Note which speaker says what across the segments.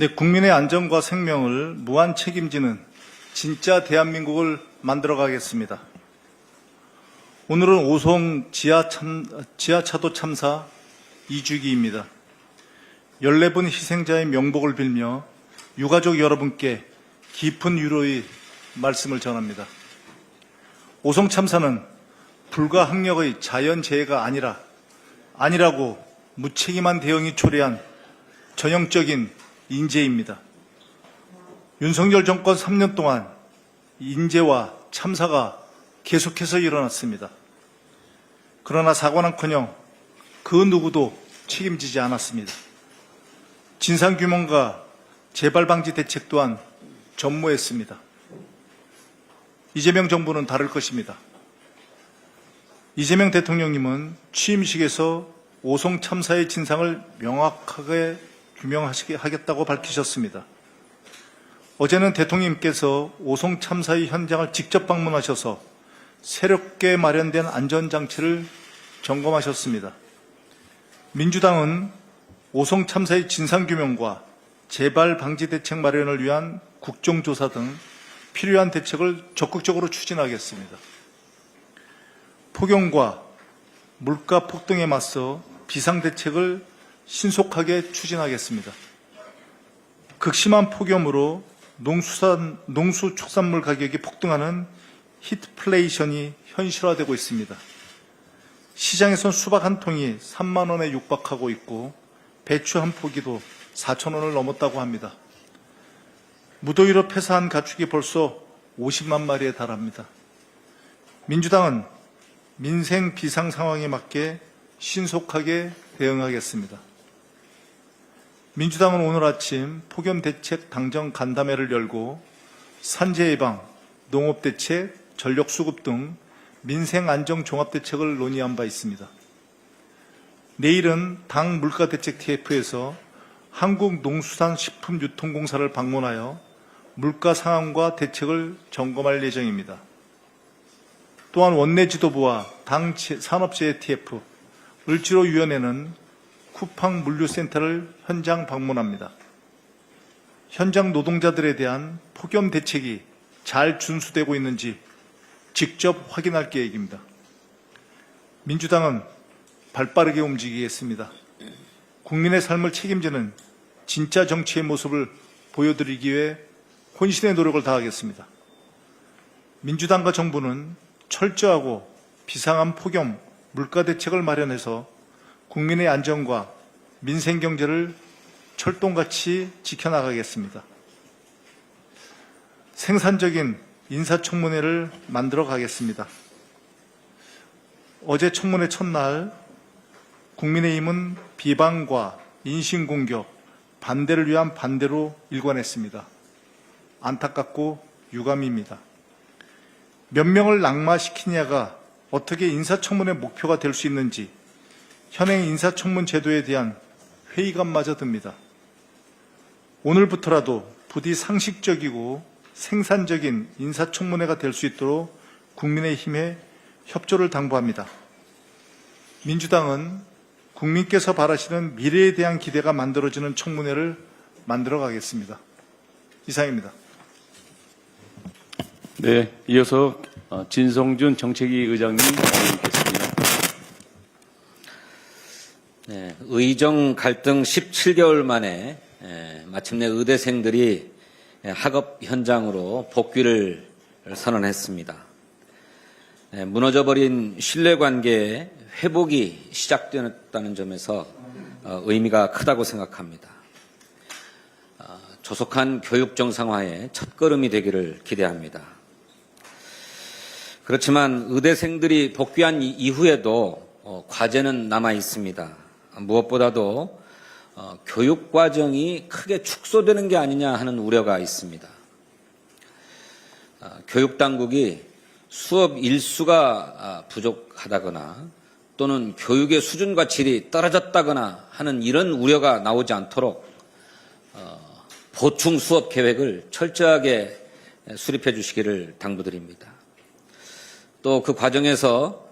Speaker 1: 국민의 안전과 생명을 무한 책임지는 진짜 대한민국을 만들어가겠습니다. 오늘은 오송 지하차도 참사 2주기입니다. 14분 희생자의 명복을 빌며 유가족 여러분께 깊은 위로의 말씀을 전합니다. 오송 참사는 불가항력의 자연재해가 아니라고 무책임한 대응이 초래한 전형적인 인재입니다. 윤석열 정권 3년 동안 인재와 참사가 계속해서 일어났습니다. 그러나 사과는커녕 그 누구도 책임지지 않았습니다. 진상규명과 재발방지 대책 또한 전무했습니다. 이재명 정부는 다를 것입니다. 이재명 대통령님은 취임식에서 오송 참사의 진상을 명확하게 규명하겠다고 밝히셨습니다. 어제는 대통령님께서 오송 참사의 현장을 직접 방문하셔서 새롭게 마련된 안전장치를 점검하셨습니다. 민주당은 오송 참사의 진상규명과 재발방지 대책 마련을 위한 국정조사 등 필요한 대책을 적극적으로 추진하겠습니다. 폭염과 물가 폭등에 맞서 비상대책을 신속하게 추진하겠습니다. 극심한 폭염으로 농수축산물 가격이 폭등하는 히트플레이션이 현실화되고 있습니다. 시장에선 수박 한 통이 3만 원에 육박하고 있고 배추 한 포기도 4천 원을 넘었다고 합니다. 무더위로 폐사한 가축이 벌써 50만 마리에 달합니다. 민주당은 민생 비상 상황에 맞게 신속하게 대응하겠습니다. 민주당은 오늘 아침 폭염대책 당정 간담회를 열고 산재 예방, 농업대책, 전력수급 등 민생안정종합대책을 논의한 바 있습니다. 내일은 당 물가대책 TF에서 한국농수산식품유통공사를 방문하여 물가 상황과 대책을 점검할 예정입니다. 또한 원내지도부와 당 산업재해 TF, 을지로위원회는 쿠팡 물류센터를 현장 방문합니다. 현장 노동자들에 대한 폭염 대책이 잘 준수되고 있는지 직접 확인할 계획입니다. 민주당은 발빠르게 움직이겠습니다. 국민의 삶을 책임지는 진짜 정치의 모습을 보여드리기 위해 혼신의 노력을 다하겠습니다. 민주당과 정부는 철저하고 비상한 폭염, 물가 대책을 마련해서 국민의 안전과 민생 경제를 철동같이 지켜나가겠습니다. 생산적인 인사청문회를 만들어 가겠습니다. 어제 청문회 첫날 국민의힘은 비방과 인신공격, 반대를 위한 반대로 일관했습니다. 안타깝고 유감입니다. 몇 명을 낙마시키냐가 어떻게 인사청문회 목표가 될 수 있는지 현행 인사청문 제도에 대한 회의감마저 듭니다. 오늘부터라도 부디 상식적이고 생산적인 인사청문회가 될 수 있도록 국민의힘에 협조를 당부합니다. 민주당은 국민께서 바라시는 미래에 대한 기대가 만들어지는 청문회를 만들어 가겠습니다. 이상입니다.
Speaker 2: 네, 이어서 진성준 정책위 의장님 발언하겠습니다.
Speaker 3: 네, 의정 갈등 17개월 만에 마침내 의대생들이 학업 현장으로 복귀를 선언했습니다. 무너져버린 신뢰관계의 회복이 시작되었다는 점에서 의미가 크다고 생각합니다. 조속한 교육 정상화의 첫걸음이 되기를 기대합니다. 그렇지만 의대생들이 복귀한 이후에도 과제는 남아 있습니다. 무엇보다도 교육 과정이 크게 축소되는 게 아니냐 하는 우려가 있습니다. 교육 당국이 수업 일수가 부족하다거나 또는 교육의 수준과 질이 떨어졌다거나 하는 이런 우려가 나오지 않도록 보충 수업 계획을 철저하게 수립해 주시기를 당부드립니다. 또 그 과정에서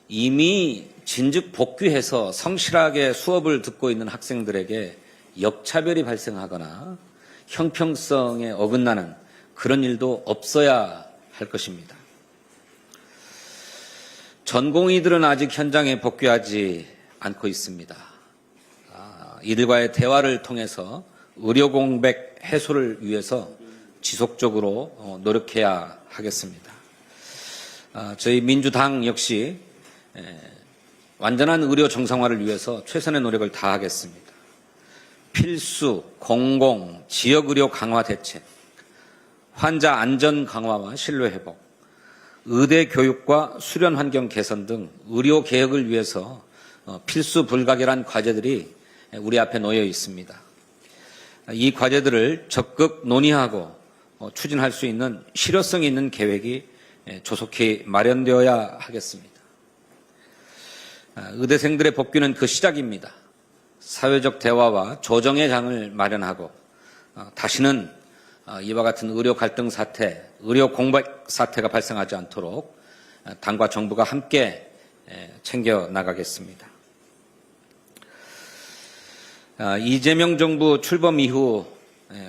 Speaker 3: 이미 진즉 복귀해서 성실하게 수업을 듣고 있는 학생들에게 역차별이 발생하거나 형평성에 어긋나는 그런 일도 없어야 할 것입니다. 전공의들은 아직 현장에 복귀하지 않고 있습니다. 이들과의 대화를 통해서 의료 공백 해소를 위해서 지속적으로 노력해야 하겠습니다. 저희 민주당 역시 완전한 의료 정상화를 위해서 최선의 노력을 다하겠습니다. 필수, 공공, 지역의료 강화 대책, 환자 안전 강화와 신뢰 회복, 의대 교육과 수련 환경 개선 등 의료 개혁을 위해서 필수 불가결한 과제들이 우리 앞에 놓여 있습니다. 이 과제들을 적극 논의하고 추진할 수 있는 실효성 있는 계획이 조속히 마련되어야 하겠습니다. 의대생들의 복귀는 그 시작입니다. 사회적 대화와 조정의 장을 마련하고 다시는 이와 같은 의료 갈등 사태, 의료 공백 사태가 발생하지 않도록 당과 정부가 함께 챙겨 나가겠습니다. 이재명 정부 출범 이후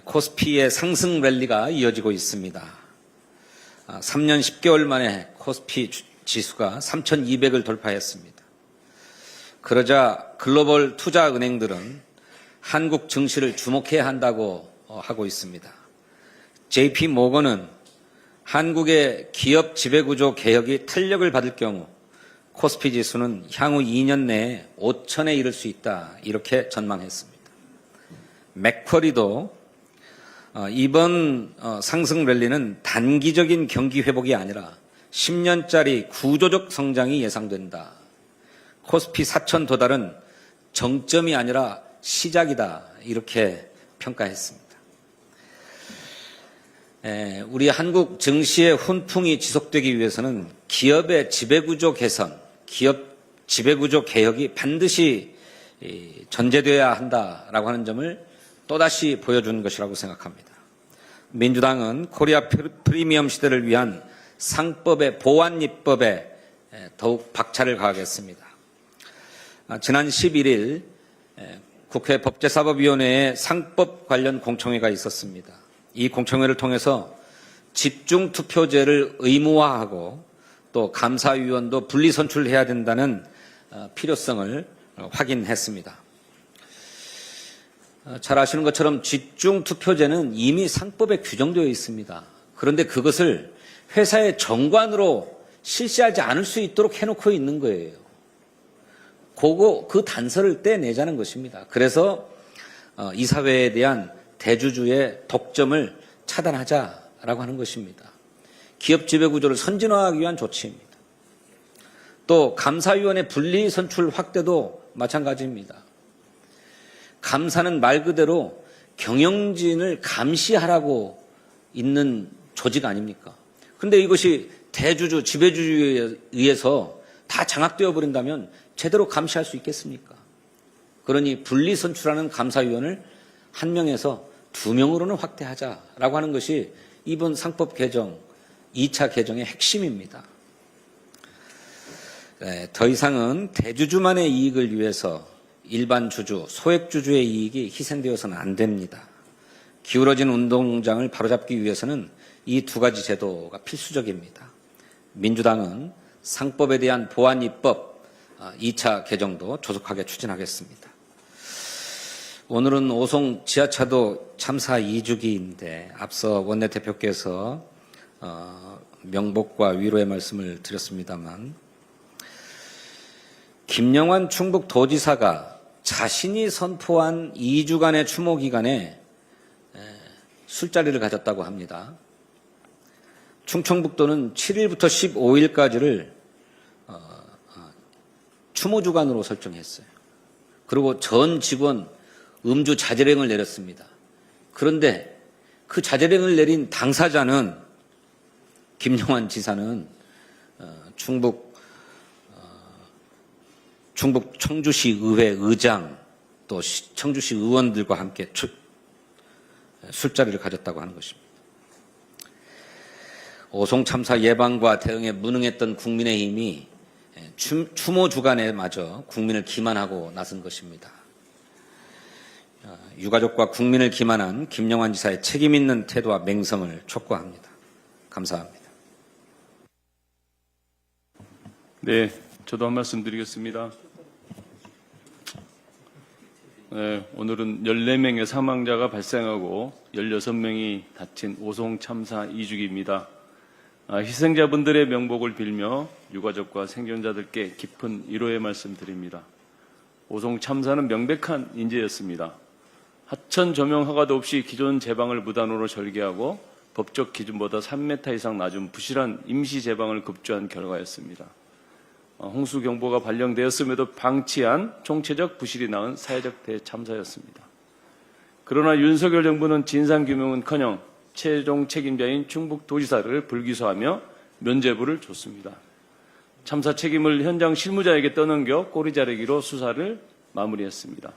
Speaker 3: 코스피의 상승 랠리가 이어지고 있습니다. 3년 10개월 만에 코스피 지수가 3,200을 돌파했습니다. 그러자 글로벌 투자은행들은 한국 증시를 주목해야 한다고 하고 있습니다. JP 모건은 한국의 기업 지배구조 개혁이 탄력을 받을 경우 코스피 지수는 향후 2년 내에 5,000에 이를 수 있다, 이렇게 전망했습니다. 맥쿼리도 이번 상승 랠리는 단기적인 경기 회복이 아니라 10년짜리 구조적 성장이 예상된다. 코스피 4,000 도달은 정점이 아니라 시작이다, 이렇게 평가했습니다. 우리 한국 증시의 훈풍이 지속되기 위해서는 기업의 지배구조 개선, 기업 지배구조 개혁이 반드시 전제되어야 한다라고 하는 점을 또다시 보여준 것이라고 생각합니다. 민주당은 코리아 프리미엄 시대를 위한 상법의 보완 입법에 더욱 박차를 가하겠습니다. 지난 11일 국회 법제사법위원회에 상법 관련 공청회가 있었습니다. 이 공청회를 통해서 집중투표제를 의무화하고 또 감사위원도 분리선출해야 된다는 필요성을 확인했습니다. 잘 아시는 것처럼 집중투표제는 이미 상법에 규정되어 있습니다. 그런데 그것을 회사의 정관으로 실시하지 않을 수 있도록 해놓고 있는 거예요. 그 단서를 떼내자는 것입니다. 그래서 이 사회에 대한 대주주의 독점을 차단하자라고 하는 것입니다. 기업 지배구조를 선진화하기 위한 조치입니다. 또 감사위원회 분리선출 확대도 마찬가지입니다. 감사는 말 그대로 경영진을 감시하라고 있는 조직 아닙니까? 그런데 이것이 대주주, 지배주주에 의해서 다 장악되어 버린다면 제대로 감시할 수 있겠습니까? 그러니 분리선출하는 감사위원을 1명에서 2명으로는 확대하자라고 하는 것이 이번 상법 개정, 2차 개정의 핵심입니다. 더 이상은 대주주만의 이익을 위해서 일반 주주, 소액주주의 이익이 희생되어서는 안 됩니다. 기울어진 운동장을 바로잡기 위해서는 이 두 가지 제도가 필수적입니다. 민주당은 상법에 대한 보완 입법 2차 개정도 조속하게 추진하겠습니다. 오늘은 오송 지하차도 참사 2주기인데 앞서 원내대표께서 명복과 위로의 말씀을 드렸습니다만 김영환 충북도지사가 자신이 선포한 2주간의 추모 기간에 술자리를 가졌다고 합니다. 충청북도는 7일부터 15일까지를 추모 주간으로 설정했어요. 그리고 전 직원 음주 자제령을 내렸습니다. 그런데 그 자제령을 내린 당사자는 김영환 지사는 충북 청주시 의회 의장 또 청주시 의원들과 함께 술자리를 가졌다고 하는 것입니다. 오송 참사 예방과 대응에 무능했던 국민의힘이 추모 주간에 마저 국민을 기만하고 나선 것입니다. 유가족과 국민을 기만한 김영환 지사의 책임 있는 태도와 맹성을 촉구합니다. 감사합니다.
Speaker 2: 네, 저도 한 말씀 드리겠습니다. 네, 오늘은 14명의 사망자가 발생하고 16명이 다친 오송 참사 2주기입니다. 희생자분들의 명복을 빌며 유가족과 생존자들께 깊은 위로의 말씀 드립니다. 오송 참사는 명백한 인재였습니다. 하천 조명 허가도 없이 기존 제방을 무단으로 절개하고 법적 기준보다 3m 이상 낮은 부실한 임시 제방을 급조한 결과였습니다. 홍수 경보가 발령되었음에도 방치한 총체적 부실이 낳은 사회적 대참사였습니다. 그러나 윤석열 정부는 진상규명은커녕 최종 책임자인 충북도지사를 불기소하며 면죄부를 줬습니다. 참사 책임을 현장 실무자에게 떠넘겨 꼬리 자르기로 수사를 마무리했습니다.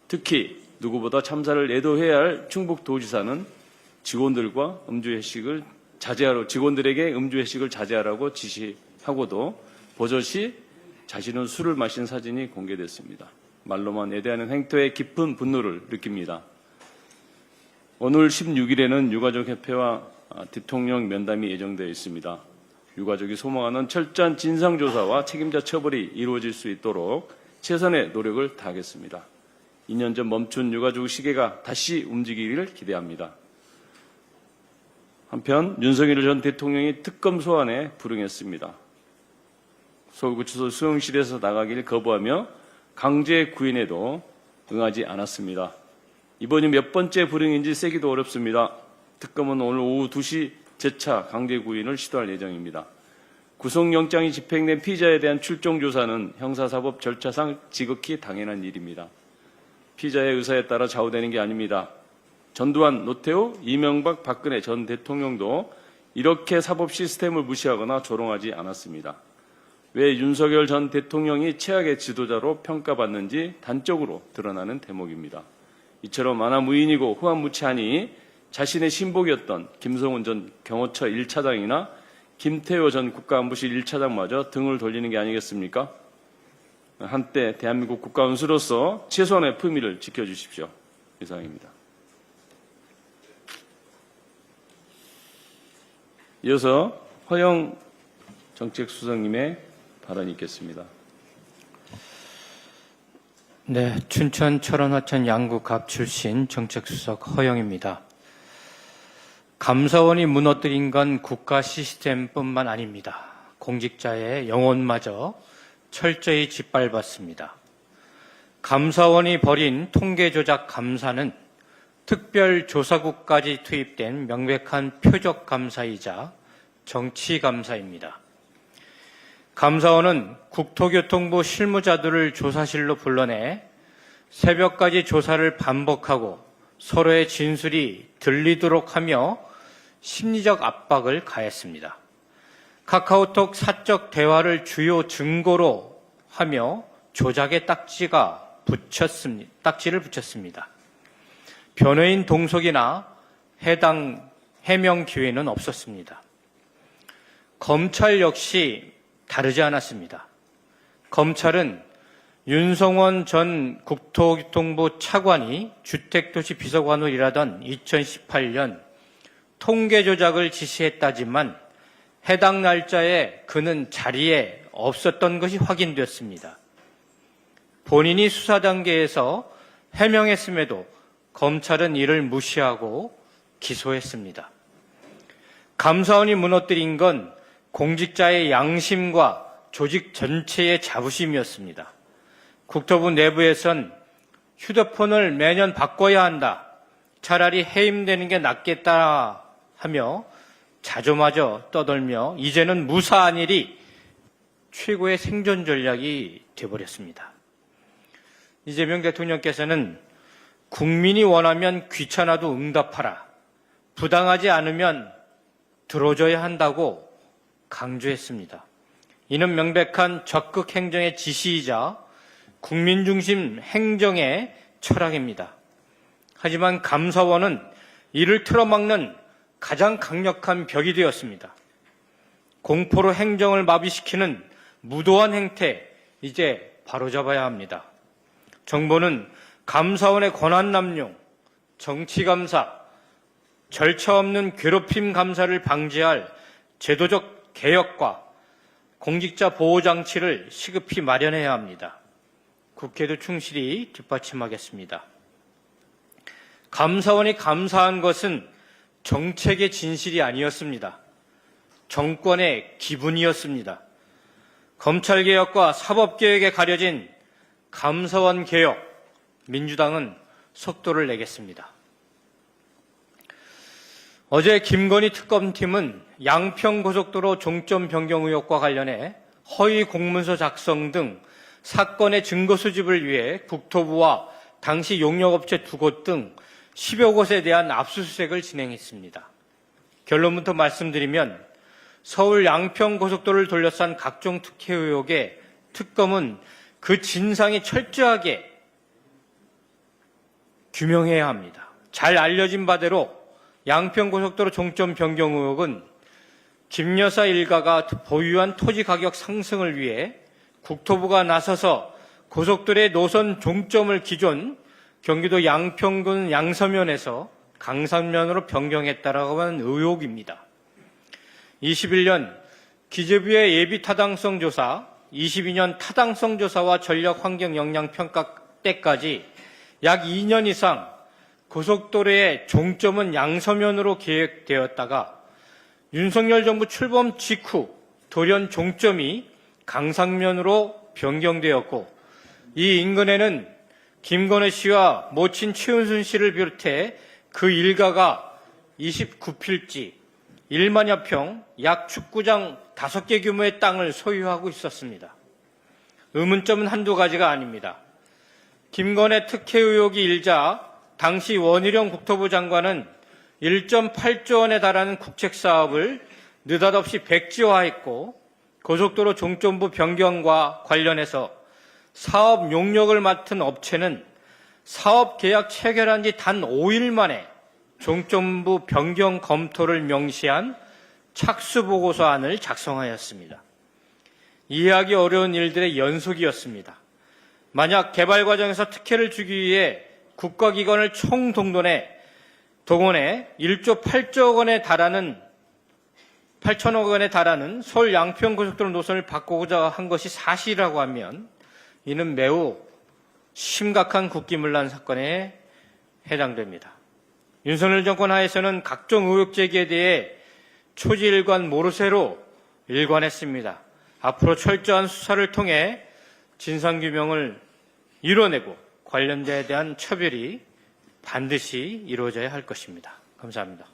Speaker 2: 특히 누구보다 참사를 애도해야 할 충북도지사는 직원들에게 음주 회식을 자제하라고 지시하고도 버젓이 자신은 술을 마신 사진이 공개됐습니다. 말로만 애대하는 행태에 깊은 분노를 느낍니다. 오늘 16일에는 유가족협회와 대통령 면담이 예정되어 있습니다. 유가족이 소망하는 철저한 진상조사와 책임자 처벌이 이루어질 수 있도록 최선의 노력을 다하겠습니다. 2년 전 멈춘 유가족 시계가 다시 움직이기를 기대합니다. 한편 윤석열 전 대통령이 특검 소환에 불응했습니다. 서울구치소 수용실에서 나가기를 거부하며 강제 구인에도 응하지 않았습니다. 이번이 몇 번째 불응인지 세기도 어렵습니다. 특검은 오늘 오후 2시 재차 강제 구인을 시도할 예정입니다. 구속영장이 집행된 피의자에 대한 출정 조사는 형사사법 절차상 지극히 당연한 일입니다. 피의자의 의사에 따라 좌우되는 게 아닙니다. 전두환, 노태우, 이명박, 박근혜 전 대통령도 이렇게 사법 시스템을 무시하거나 조롱하지 않았습니다. 왜 윤석열 전 대통령이 최악의 지도자로 평가받는지 단적으로 드러나는 대목입니다. 이처럼 만화무인이고 후한무치하니 자신의 신복이었던 김성훈 전 경호처 1차장이나 김태호 전 국가안보실 1차장마저 등을 돌리는 게 아니겠습니까? 한때 대한민국 국가원수로서 최소한의 품위를 지켜주십시오. 이상입니다. 이어서 허영 정책수석님의 발언이 있겠습니다.
Speaker 4: 네, 춘천 철원 화천 양구갑 출신 정책수석 허영입니다. 감사원이 무너뜨린 건 국가 시스템뿐만 아닙니다. 공직자의 영혼마저 철저히 짓밟았습니다. 감사원이 벌인 통계조작 감사는 특별조사국까지 투입된 명백한 표적감사이자 정치감사입니다. 감사원은 국토교통부 실무자들을 조사실로 불러내 새벽까지 조사를 반복하고 서로의 진술이 들리도록 하며 심리적 압박을 가했습니다. 카카오톡 사적 대화를 주요 증거로 하며 조작의 딱지를 붙였습니다. 변호인 동석이나 해당 해명 기회는 없었습니다. 검찰 역시 다르지 않았습니다. 검찰은 윤성원 전 국토교통부 차관이 주택도시 비서관으로 일하던 2018년 통계 조작을 지시했다지만 해당 날짜에 그는 자리에 없었던 것이 확인됐습니다. 본인이 수사 단계에서 해명했음에도 검찰은 이를 무시하고 기소했습니다. 감사원이 무너뜨린 건 공직자의 양심과 조직 전체의 자부심이었습니다. 국토부 내부에선 휴대폰을 매년 바꿔야 한다. 차라리 해임되는 게 낫겠다 하며 자조마저 떠들며 이제는 무사한 일이 최고의 생존 전략이 되어버렸습니다. 이재명 대통령께서는 국민이 원하면 귀찮아도 응답하라. 부당하지 않으면 들어줘야 한다고 강조했습니다. 이는 명백한 적극 행정의 지시이자 국민 중심 행정의 철학입니다. 하지만 감사원은 이를 틀어막는 가장 강력한 벽이 되었습니다. 공포로 행정을 마비시키는 무도한 행태, 이제 바로잡아야 합니다. 정부는 감사원의 권한 남용, 정치감사, 절차 없는 괴롭힘 감사를 방지할 제도적 개혁과 공직자 보호 장치를 시급히 마련해야 합니다. 국회도 충실히 뒷받침하겠습니다. 감사원이 감사한 것은 정책의 진실이 아니었습니다. 정권의 기분이었습니다. 검찰개혁과 사법개혁에 가려진 감사원 개혁, 민주당은 속도를 내겠습니다. 어제 김건희 특검팀은 양평고속도로 종점 변경 의혹과 관련해 허위 공문서 작성 등 사건의 증거 수집을 위해 국토부와 당시 용역업체 2곳 등 10여 곳에 대한 압수수색을 진행했습니다. 결론부터 말씀드리면 서울 양평고속도로를 둘러싼 각종 특혜 의혹에 특검은 그 진상이 철저하게 규명해야 합니다. 잘 알려진 바대로 양평고속도로 종점 변경 의혹은 김 여사 일가가 보유한 토지 가격 상승을 위해 국토부가 나서서 고속도로의 노선 종점을 기존 경기도 양평군 양서면에서 강산면으로 변경했다라고 하는 의혹입니다. 21년 기재부의 예비 타당성 조사, 22년 타당성 조사와 전략 환경 영향 평가 때까지 약 2년 이상 고속도로의 종점은 양서면으로 계획되었다가 윤석열 정부 출범 직후 돌연 종점이 강상면으로 변경되었고 이 인근에는 김건희 씨와 모친 최은순 씨를 비롯해 그 일가가 29필지 1만여 평 약 축구장 5개 규모의 땅을 소유하고 있었습니다. 의문점은 한두 가지가 아닙니다. 김건희 특혜 의혹이 일자 당시 원희룡 국토부 장관은 1.8조 원에 달하는 국책사업을 느닷없이 백지화했고 고속도로 종점부 변경과 관련해서 사업 용역을 맡은 업체는 사업 계약 체결한 지 단 5일 만에 종점부 변경 검토를 명시한 착수보고서안을 작성하였습니다. 이해하기 어려운 일들의 연속이었습니다. 만약 개발 과정에서 특혜를 주기 위해 국가기관을 총동원해 1조 8천억 원에 달하는 서울 양평고속도로 노선을 바꾸고자 한 것이 사실이라고 하면 이는 매우 심각한 국기문란 사건에 해당됩니다. 윤석열 정권 하에서는 각종 의혹 제기에 대해 초지일관 모르쇠로 일관했습니다. 앞으로 철저한 수사를 통해 진상규명을 이뤄내고 관련자에 대한 처벌이 반드시 이루어져야 할 것입니다. 감사합니다.